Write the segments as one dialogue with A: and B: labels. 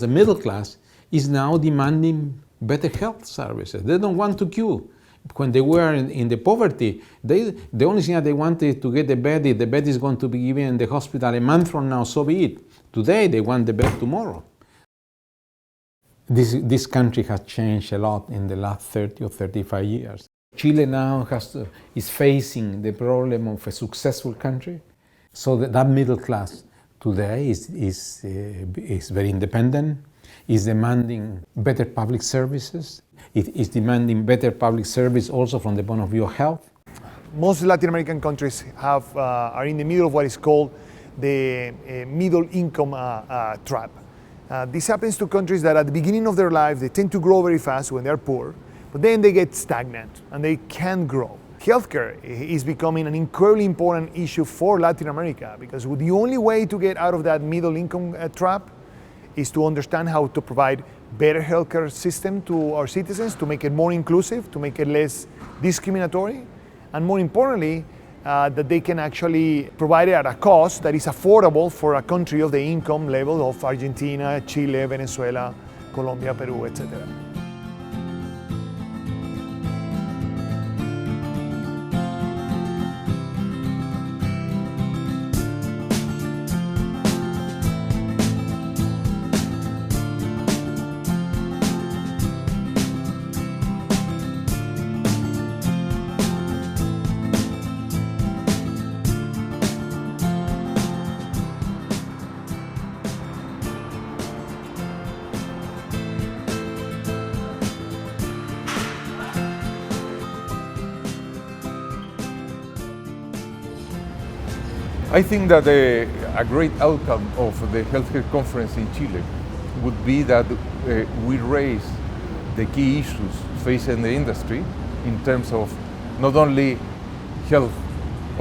A: The middle class is now demanding better health services. They don't want to queue. When they were in the poverty, the only thing that they wanted to get the bed, if the bed is going to be given in the hospital a month from now, so be it. Today, they want the bed tomorrow. This country has changed a lot in the last 30 or 35 years. Chile now is facing the problem of a successful country. So that middle class today is very independent, is demanding better public services. It is demanding better public service also from the point of view of health.
B: Most Latin American countries are in the middle of what is called the middle income trap. This happens to countries that at the beginning of their life, they tend to grow very fast when they're poor, but then they get stagnant and they can't grow. Healthcare is becoming an incredibly important issue for Latin America because the only way to get out of that middle income trap is to understand how to provide better healthcare system to our citizens, to make it more inclusive, to make it less discriminatory, and more importantly, that they can actually provide it at a cost that is affordable for a country of the income level of Argentina, Chile, Venezuela, Colombia, Peru, etc.
C: I think that a great outcome of the healthcare conference in Chile would be that we raise the key issues facing the industry in terms of not only health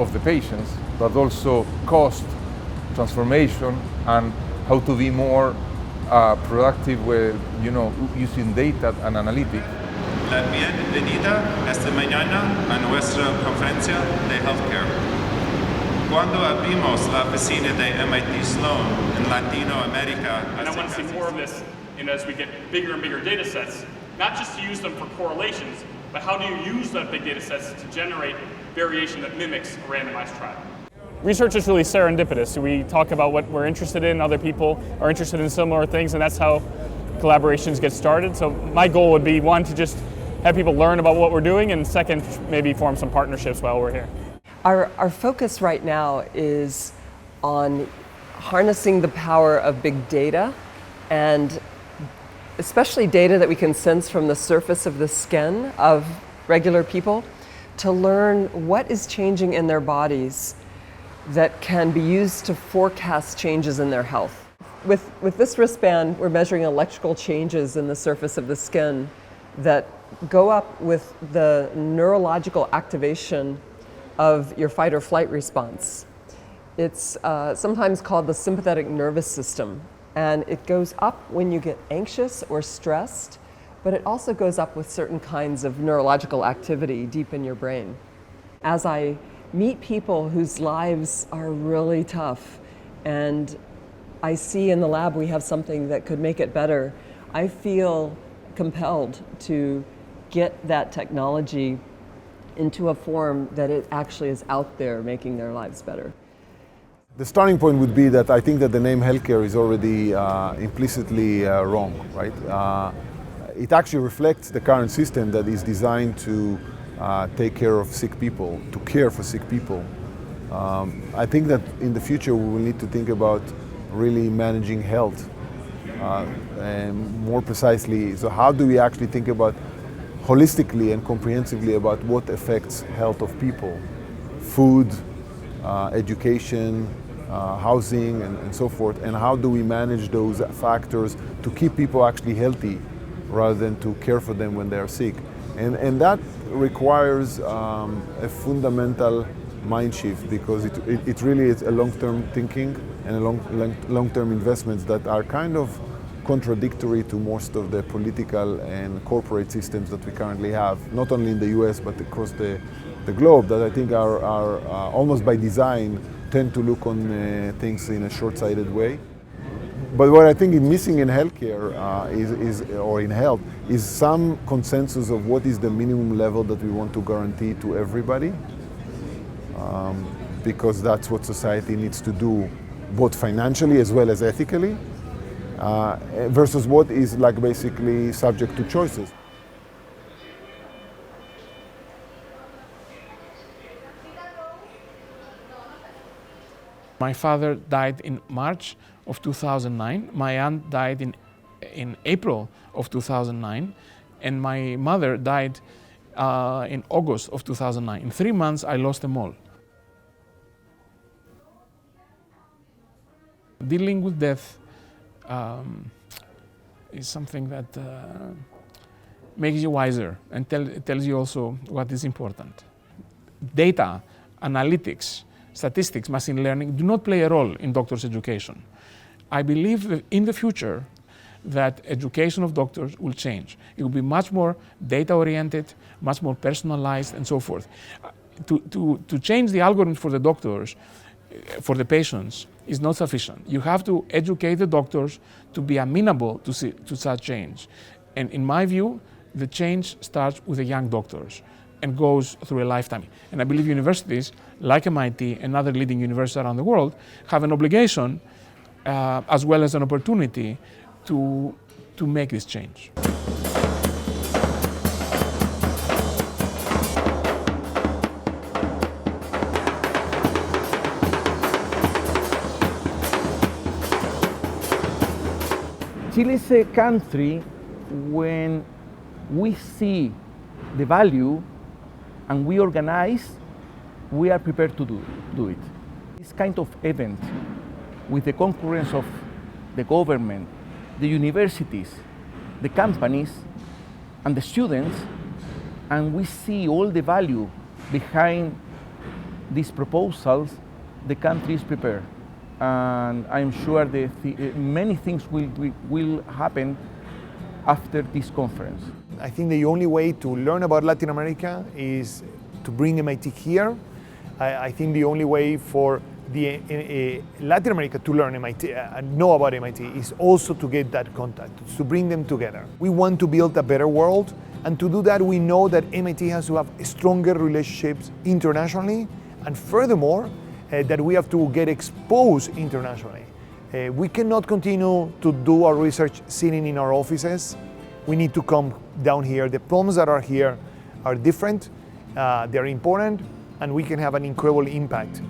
C: of the patients, but also cost, transformation, and how to be more productive with, using data and analytics.
D: La bienvenida esta mañana a nuestra conferencia de healthcare. Cuando abrimos la oficina de MIT Sloan in Latinoamérica.
E: And I want to see more of this, and as we get bigger and bigger data sets, not just to use them for correlations, but how do you use that big data sets to generate variation that mimics a randomized trial? Research is really serendipitous. We talk about what we're interested in, other people are interested in similar things, and that's how collaborations get started. So my goal would be, one, to just have people learn about what we're doing, and second, maybe form some partnerships while we're here.
F: Our focus right now is on harnessing the power of big data, and especially data that we can sense from the surface of the skin of regular people, to learn what is changing in their bodies that can be used to forecast changes in their health. With this wristband, we're measuring electrical changes in the surface of the skin that go up with the neurological activation of your fight or flight response. It's sometimes called the sympathetic nervous system, and it goes up when you get anxious or stressed, but it also goes up with certain kinds of neurological activity deep in your brain. As I meet people whose lives are really tough, and I see in the lab we have something that could make it better, I feel compelled to get that technology into a form that it actually is out there making their lives better.
B: The starting point would be that I think that the name healthcare is already implicitly wrong, right? It actually reflects the current system that is designed to take care of sick people, to care for sick people. I think that in the future we will need to think about really managing health, and more precisely, so how do we actually think about holistically and comprehensively about what affects health of people? Food, education, housing, and so forth, and how do we manage those factors to keep people actually healthy rather than to care for them when they are sick. And that requires a fundamental mind shift, because it really is a long-term thinking and a long-term investments that are kind of contradictory to most of the political and corporate systems that we currently have, not only in the US but across the globe, that I think are almost by design tend to look on things in a short-sighted way. But what I think is missing in healthcare or in health is some consensus of what is the minimum level that we want to guarantee to everybody, because that's what society needs to do, both financially as well as ethically, versus what is like basically subject to choices.
G: My father died in March of 2009. My aunt died in April of 2009. And my mother died in August of 2009. In 3 months, I lost them all. Dealing with death is something that makes you wiser and tells you also what is important. Data, analytics, statistics, machine learning do not play a role in doctors' education. I believe that in the future that education of doctors will change. It will be much more data-oriented, much more personalized, and so forth. To change the algorithm for the doctors, for the patients, is not sufficient. You have to educate the doctors to be amenable to such change. And in my view, the change starts with the young doctors and goes through a lifetime. And I believe universities like MIT and other leading universities around the world have an obligation as well as an opportunity to make this change.
H: Chile is a country when we see the value and we organize, we are prepared to do it. This kind of event with the concurrence of the government, the universities, the companies, and the students, and we see all the value behind these proposals, the country is prepared. And I'm sure many things will happen after this conference.
I: I think the only way to learn about Latin America is to bring MIT here. I think the only way for Latin America to learn MIT, know about MIT, is also to get that contact, to bring them together. We want to build a better world, and to do that we know that MIT has to have stronger relationships internationally, and furthermore, that we have to get exposed internationally. We cannot continue to do our research sitting in our offices. We need to come down here. The problems that are here are different, they're important, and we can have an incredible impact